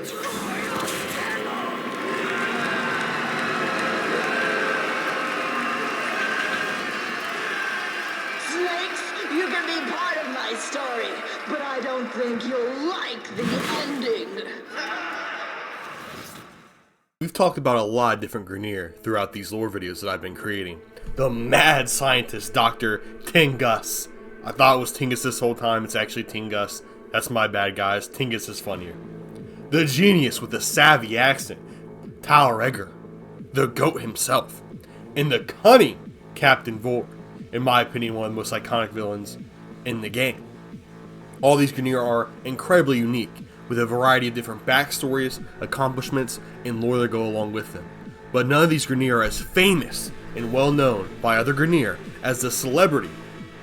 Snakes, you can be part of my story, but I don't think you'll like the ending. We've talked about a lot of different grineer throughout these lore videos that I've been creating. The mad scientist, Dr. Tengus. I thought it was Tengus this whole time, it's actually Tengus. That's my bad, guys. Tengus is funnier. The genius with the savvy accent, Tyl Regor. The goat himself. And the cunning Captain Vor. In my opinion, one of the most iconic villains in the game. All these grineer are incredibly unique, with a variety of different backstories, accomplishments, and lore that go along with them. But none of these grineer are as famous and well known by other grineer as the celebrity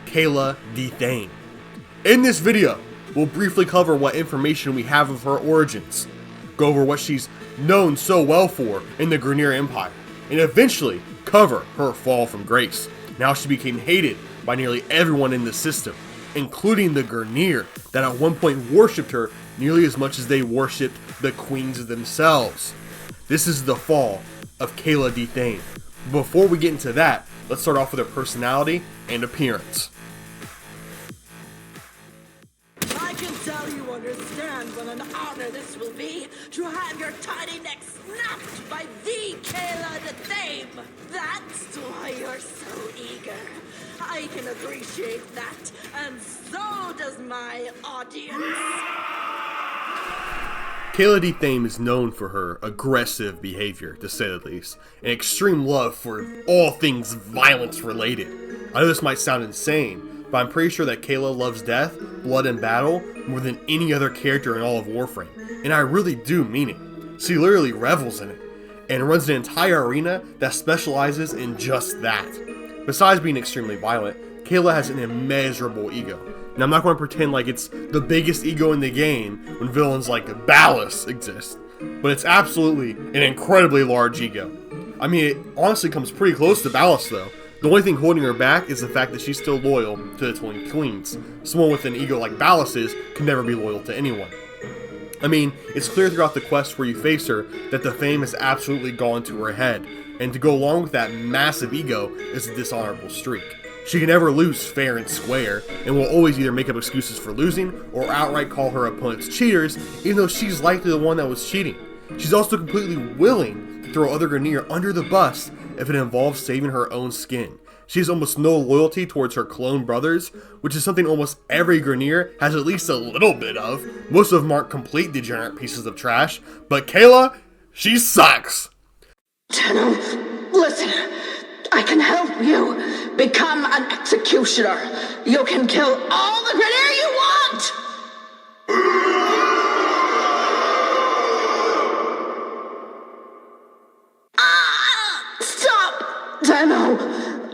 Kela De Thaym. In this video, we'll briefly cover what information we have of her origins, go over what she's known so well for in the Grineer Empire, and eventually cover her fall from grace. Now she became hated by nearly everyone in the system, including the Grineer that at one point worshipped her nearly as much as they worshipped the queens themselves. This is the fall of Kela De Thaym. Before we get into that, let's start off with her personality and appearance. I can tell you understand what an honor this will be to have your tiny neck snapped by the Kela De Thaym. That's why you're so eager. I can appreciate that, and so does my audience. Kela De Thaym is known for her aggressive behavior, to say the least, and extreme love for all things violence related. I know this might sound insane, but I'm pretty sure that Kela loves death, blood, and battle more than any other character in all of Warframe, and I really do mean it. She literally revels in it, and runs an entire arena that specializes in just that. Besides being extremely violent, Kela has an immeasurable ego. Now, I'm not going to pretend like it's the biggest ego in the game when villains like Ballas exist, but it's absolutely an incredibly large ego. I mean, it honestly comes pretty close to Ballas though. The only thing holding her back is the fact that she's still loyal to the Twin Queens. Someone with an ego like Ballas's can never be loyal to anyone. I mean, it's clear throughout the quest where you face her that the fame has absolutely gone to her head, and to go along with that massive ego is a dishonorable streak. She can never lose fair and square, and will always either make up excuses for losing or outright call her opponents cheaters, even though she's likely the one that was cheating. She's also completely willing to throw other grineer under the bus if it involves saving her own skin. She has almost no loyalty towards her clone brothers, which is something almost every grineer has at least a little bit of. Most of them aren't complete degenerate pieces of trash, but Kela, she sucks! Tenno, listen, I can help you become an executioner. You can kill all the grineer you want! Stop! Tenno,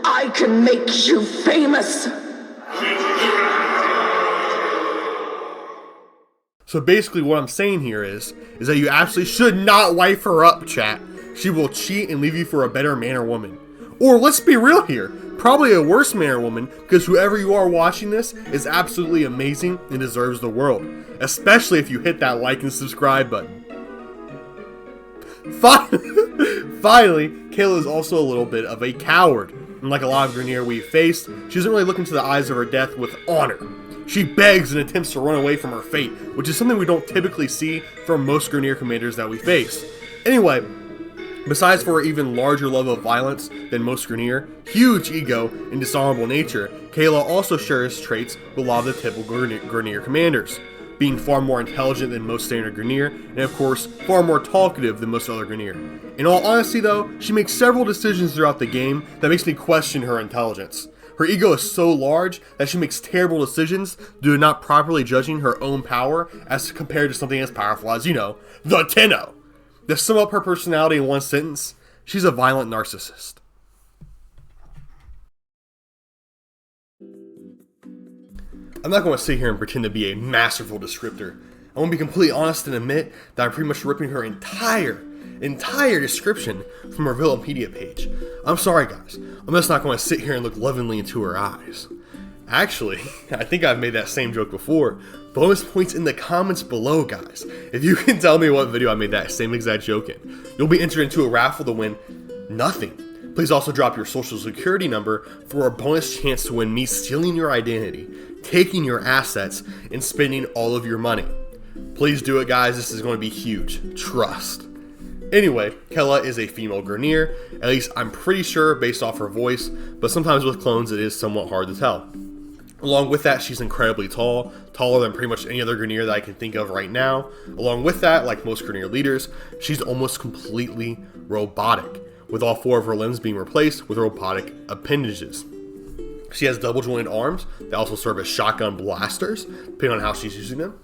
I can make you famous. So basically what I'm saying here is that you absolutely should not wife her up, chat. She will cheat and leave you for a better man or woman. Or let's be real here, probably a worse man or woman, because whoever you are watching this is absolutely amazing and deserves the world. Especially if you hit that like and subscribe button. Finally, Kela is also a little bit of a coward. And like a lot of grineer we've faced, she doesn't really look into the eyes of her death with honor. She begs and attempts to run away from her fate, which is something we don't typically see from most grineer commanders that we face. Anyway, besides for her even larger level of violence than most grineer, huge ego, and dishonorable nature, Kela also shares traits with a lot of the typical grineer commanders, being far more intelligent than most standard grineer, and of course, far more talkative than most other grineer. In all honesty though, she makes several decisions throughout the game that makes me question her intelligence. Her ego is so large that she makes terrible decisions due to not properly judging her own power as compared to something as powerful as, you know, the Tenno. To sum up her personality in one sentence, she's a violent narcissist. I'm not going to sit here and pretend to be a masterful descriptor. I want to be completely honest and admit that I'm pretty much ripping her entire description from her Villainpedia page. I'm sorry guys, I'm just not going to sit here and look lovingly into her eyes. Actually, I think I've made that same joke before. Bonus points in the comments below, guys. If you can tell me what video I made that same exact joke in, you'll be entered into a raffle to win nothing. Please also drop your social security number for a bonus chance to win me stealing your identity, taking your assets, and spending all of your money. Please do it, guys. This is going to be huge. Trust. Anyway, Kela is a female grineer. At least I'm pretty sure based off her voice, but sometimes with clones it is somewhat hard to tell. Along with that, she's incredibly tall, taller than pretty much any other grineer that I can think of right now. Along with that, like most grineer leaders, she's almost completely robotic, with all 4 of her limbs being replaced with robotic appendages. She has double jointed arms that also serve as shotgun blasters, depending on how she's using them.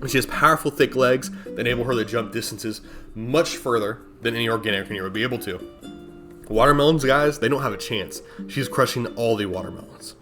And she has powerful thick legs that enable her to jump distances much further than any organic grineer would be able to. Watermelons, guys, they don't have a chance. She's crushing all the watermelons.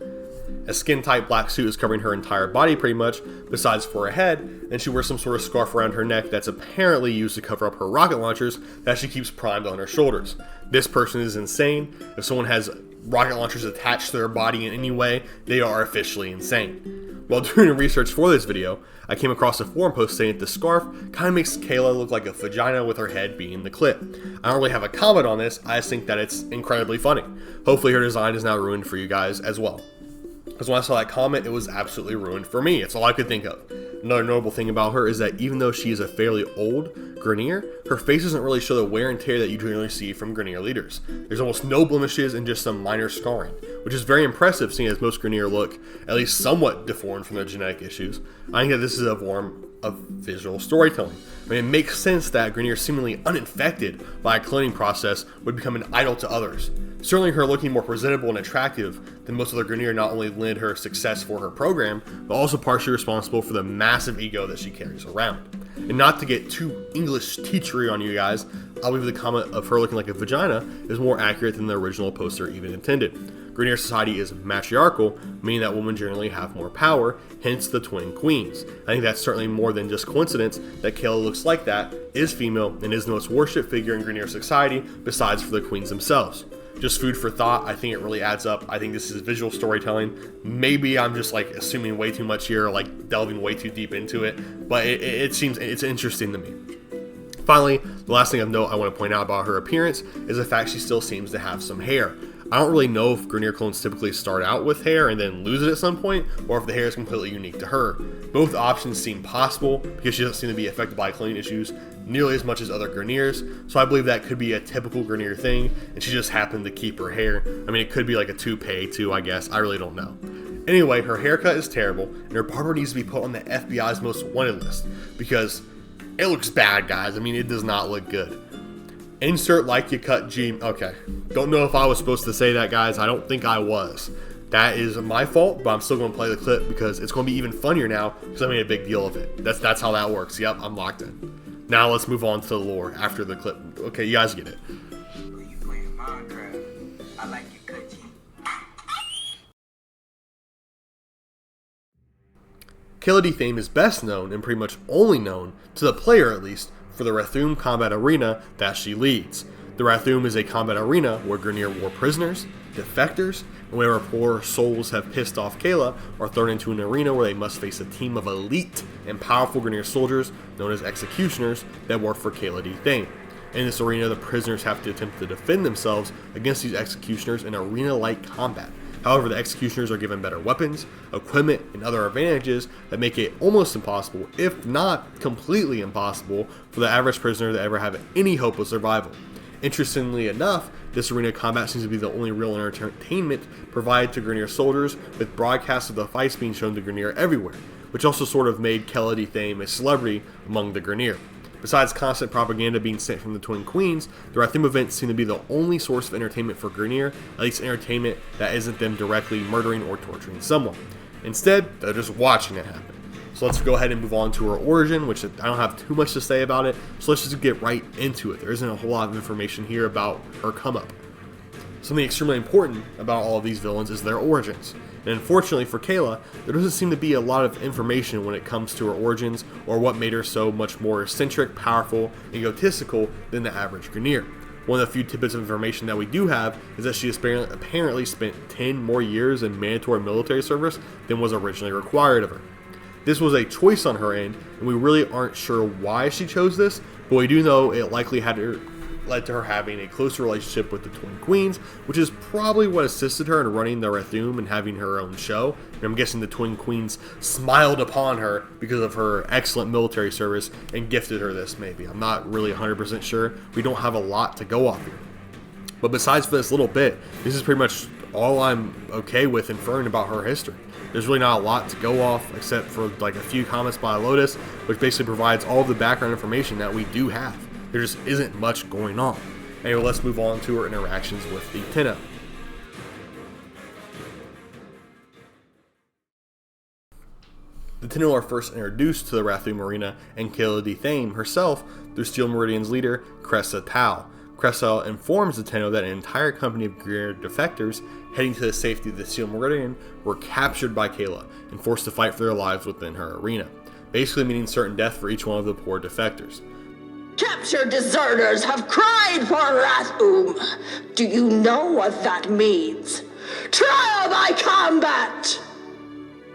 A skin-tight black suit is covering her entire body pretty much, besides for her head, and she wears some sort of scarf around her neck that's apparently used to cover up her rocket launchers that she keeps primed on her shoulders. This person is insane. If someone has rocket launchers attached to their body in any way, they are officially insane. While doing research for this video, I came across a forum post saying that the scarf kind of makes Kela look like a vagina with her head being the clip. I don't really have a comment on this, I just think that it's incredibly funny. Hopefully her design is now ruined for you guys as well. Because when I saw that comment, it was absolutely ruined for me. It's all I could think of. Another notable thing about her is that even though she is a fairly old grineer, her face doesn't really show the wear and tear that you generally see from grineer leaders. There's almost no blemishes and just some minor scarring, which is very impressive seeing as most grineer look at least somewhat deformed from their genetic issues. I think that this is a form of visual storytelling. I mean, it makes sense that grineer seemingly uninfected by a cloning process would become an idol to others. Certainly her looking more presentable and attractive than most other grineer not only lend her success for her program, but also partially responsible for the massive ego that she carries around. And not to get too English teachery on you guys, I'll leave the comment of her looking like a vagina is more accurate than the original poster even intended. Grineer society is matriarchal, meaning that women generally have more power, hence the twin queens. I think that's certainly more than just coincidence that Kela looks like that, is female, and is the most worshipped figure in Grineer society besides for the queens themselves. Just food for thought, I think it really adds up. I think this is visual storytelling. Maybe I'm just like assuming way too much here, or like delving way too deep into it, but it seems it's interesting to me. Finally, the last thing of note I want to point out about her appearance is the fact she still seems to have some hair. I don't really know if Grineer clones typically start out with hair and then lose it at some point, or if the hair is completely unique to her. Both options seem possible because she doesn't seem to be affected by cloning issues nearly as much as other Grineers, so I believe that could be a typical Grineer thing, and she just happened to keep her hair. I mean, it could be like a toupee too, I guess. I really don't know. Anyway, her haircut is terrible, and her barber needs to be put on the FBI's most wanted list because it looks bad, guys. I mean, it does not look good. Insert like you cut G. Okay. Don't know if I was supposed to say that, guys. I don't think I was. That is my fault, but I'm still going to play the clip because it's going to be even funnier now because I made a big deal of it. That's how that works. Yep, I'm locked in. Now let's move on to the lore after the clip. Okay, you guys get it. You playing Minecraft? I like your cut G. Kela De Thaym is best known, and pretty much only known, to the player at least, for the Rathoum combat arena that she leads. The Rathoum is a combat arena where Grineer war prisoners, defectors, and whenever poor souls have pissed off Kela are thrown into an arena where they must face a team of elite and powerful Grineer soldiers known as executioners that work for Kela De Thaym. In this arena, the prisoners have to attempt to defend themselves against these executioners in arena-like combat. However, the executioners are given better weapons, equipment, and other advantages that make it almost impossible, if not completely impossible, for the average prisoner to ever have any hope of survival. Interestingly enough, this arena combat seems to be the only real entertainment provided to Grineer soldiers, with broadcasts of the fights being shown to Grineer everywhere, which also sort of made Kela De Thaym a celebrity among the Grineer. Besides constant propaganda being sent from the Twin Queens, the Rathoum events seem to be the only source of entertainment for Grineer, at least entertainment that isn't them directly murdering or torturing someone. Instead, they're just watching it happen. So let's go ahead and move on to her origin, which I don't have too much to say about it, so let's just get right into it. There isn't a whole lot of information here about her come up. Something extremely important about all of these villains is their origins. And unfortunately for Kela, there doesn't seem to be a lot of information when it comes to her origins or what made her so much more eccentric, powerful, and egotistical than the average Grineer. One of the few tidbits of information that we do have is that she apparently spent 10 more years in mandatory military service than was originally required of her. This was a choice on her end, and we really aren't sure why she chose this, but we do know it likely led to her having a closer relationship with the Twin Queens, which is probably what assisted her in running the Rathum and having her own show. And I'm guessing the Twin Queens smiled upon her because of her excellent military service and gifted her this, maybe. I'm not really 100% sure. We don't have a lot to go off here. But besides for this little bit, this is pretty much all I'm okay with inferring about her history. There's really not a lot to go off except for like a few comments by Lotus, which basically provides all of the background information that we do have. There just isn't much going on. Anyway, let's move on to her interactions with the Tenno. The Tenno are first introduced to the Rathum Arena and Kela De Thaym herself through Steel Meridian's leader, Cressa Tau. Cressa informs the Tenno that an entire company of grineer defectors heading to the safety of the Steel Meridian were captured by Kela and forced to fight for their lives within her arena, basically meaning certain death for each one of the poor defectors. Captured deserters have cried for Rathum. Do you know what that means? Trial by combat!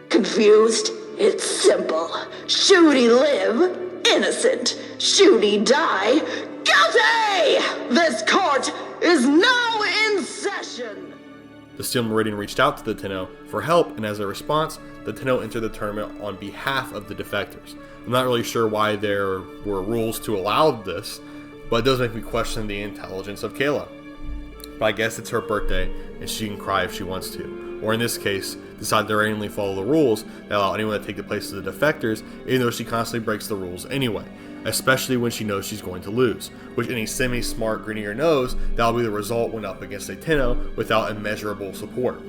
Confused? It's simple. Shooty live, innocent. Shooty die, guilty! This court is now in session! The Steel Meridian reached out to the Tenno for help, and as a response, the Tenno entered the tournament on behalf of the defectors. I'm not really sure why there were rules to allow this, but it does make me question the intelligence of Kela. But I guess it's her birthday, and she can cry if she wants to. Or in this case, decide to randomly follow the rules that allow anyone to take the place of the defectors, even though she constantly breaks the rules anyway. Especially when she knows she's going to lose, which any semi-smart grineer knows that'll be the result when up against a Tenno without immeasurable support.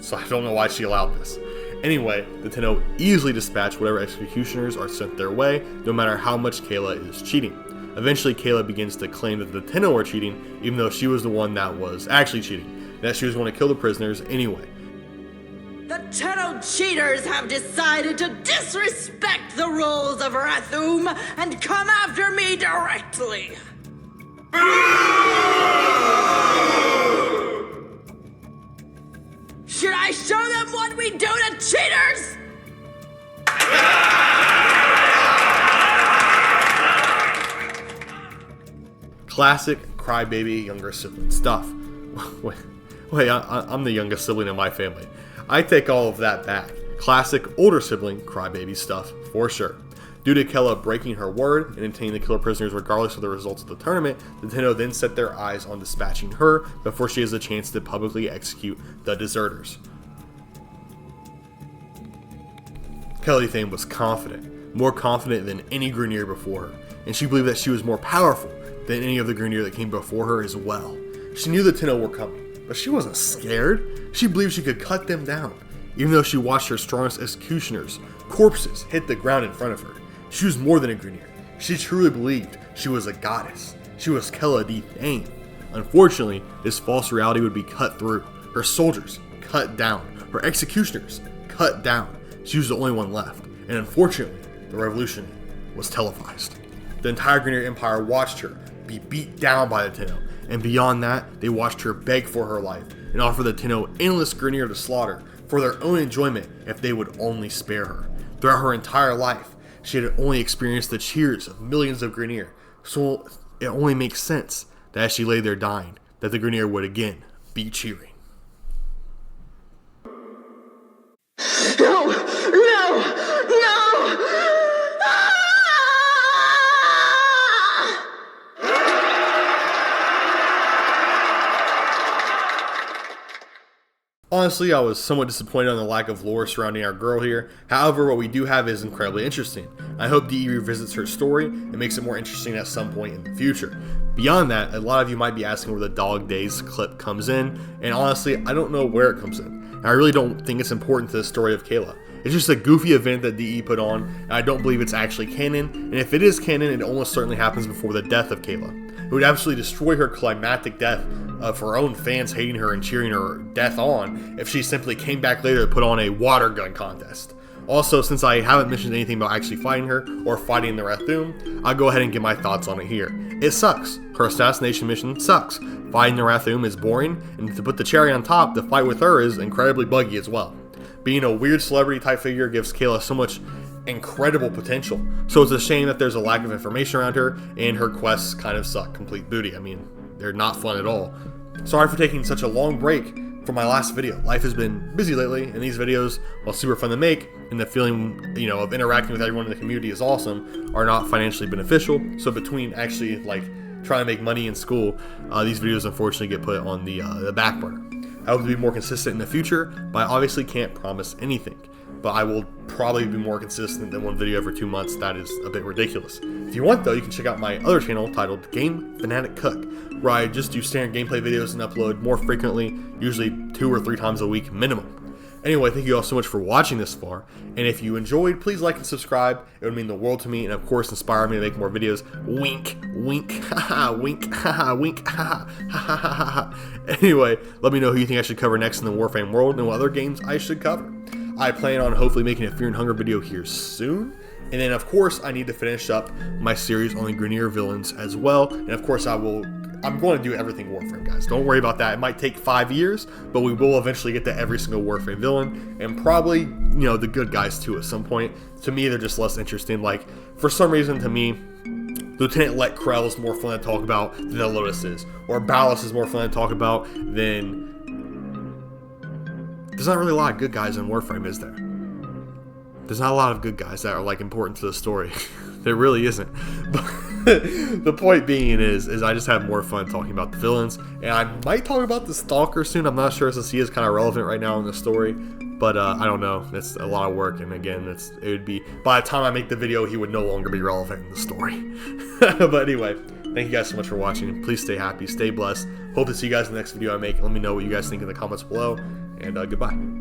So I don't know why she allowed this. Anyway, the Tenno easily dispatch whatever executioners are sent their way, no matter how much Kela is cheating. Eventually, Kela begins to claim that the Tenno are cheating, even though she was the one that was actually cheating, and that she was going to kill the prisoners anyway. The Tenno cheaters have decided to disrespect the rules of Rathum and come after me directly. Should I show them what we do to cheaters? Classic crybaby younger sibling stuff. Wait, I'm the youngest sibling in my family. I take all of that back. Classic older sibling crybaby stuff, for sure. Due to Kela breaking her word and intending to kill her prisoners regardless of the results of the tournament, the Tenno then set their eyes on dispatching her before she has a chance to publicly execute the deserters. Kela De Thaym was confident, more confident than any grineer before her, and she believed that she was more powerful than any of the grineer that came before her as well. She knew the Tenno were coming, but she wasn't scared. She believed she could cut them down, even though she watched her strongest executioners, corpses, hit the ground in front of her. She was more than a grineer. She truly believed she was a goddess. She was Kela De Thaym. Unfortunately, this false reality would be cut through. Her soldiers cut down. Her executioners cut down. She was the only one left. And unfortunately, the revolution was televised. The entire Grineer Empire watched her be beat down by the Tenno, and beyond that, they watched her beg for her life and offer the Tenno endless Grineer to slaughter for their own enjoyment if they would only spare her. Throughout her entire life, she had only experienced the cheers of millions of Grineer, so it only makes sense that as she lay there dying, that the Grineer would again be cheering. No! No! No! Honestly, I was somewhat disappointed on the lack of lore surrounding our girl here. However, what we do have is incredibly interesting. I hope DE revisits her story and makes it more interesting at some point in the future. Beyond that, a lot of you might be asking where the Dog Days clip comes in, and honestly, I don't know where it comes in. And I really don't think it's important to the story of Kela. It's just a goofy event that DE put on, and I don't believe it's actually canon, and if it is canon, it almost certainly happens before the death of Kela. It would absolutely destroy her climactic death of her own fans hating her and cheering her death on if she simply came back later to put on a water gun contest. Also, since I haven't mentioned anything about actually fighting her or fighting the Rathum, I'll go ahead and get my thoughts on it here. it sucks. Her assassination mission sucks. Fighting the Rathoom is boring, and to put the cherry on top, the fight with her is incredibly buggy as well. Being a weird celebrity type figure gives Kela so much incredible potential, so it's a shame that there's a lack of information around her, and her quests kind of suck complete booty. I mean, they're not fun at all. Sorry for taking such a long break from my last video. Life has been busy lately, and these videos, while super fun to make, and the feeling, of interacting with everyone in the community is awesome, are not financially beneficial. So between actually trying to make money in school, these videos unfortunately get put on the back burner. I hope to be more consistent in the future, but I obviously can't promise anything. But I will probably be more consistent than one video every 2 months. That is a bit ridiculous. If you want though, you can check out my other channel titled Game Fanatic Cook, where I just do standard gameplay videos and upload more frequently, usually 2 or 3 times a week minimum. Anyway, thank you all so much for watching this far, and if you enjoyed, please like and subscribe. It would mean the world to me, and of course inspire me to make more videos. Wink, wink, haha, wink, haha, wink, haha, haha. Anyway, let me know who you think I should cover next in the Warframe world, and what other games I should cover. I plan on hopefully making a Fear and Hunger video here soon. And then of course I need to finish up my series on the grineer villains as well. And of course I'm going to do everything Warframe, guys. Don't worry about that. It might take 5 years, but we will eventually get to every single Warframe villain, and probably, the good guys too at some point. To me, they're just less interesting. For some reason, to me, Lieutenant Let Krell is more fun to talk about than the Lotus is. Or Ballas is more fun to talk about than... There's not really a lot of good guys in Warframe, is there? There's not a lot of good guys that are important to the story. There really isn't. But the point being is I just have more fun talking about the villains, and I might talk about the Stalker soon. I'm not sure, since he is kind of relevant right now in the story. But I don't know. It's a lot of work, and again, it would be, by the time I make the video, he would no longer be relevant in the story. But anyway, thank you guys so much for watching. Please stay happy, stay blessed. Hope to see you guys in the next video I make. Let me know what you guys think in the comments below. And goodbye.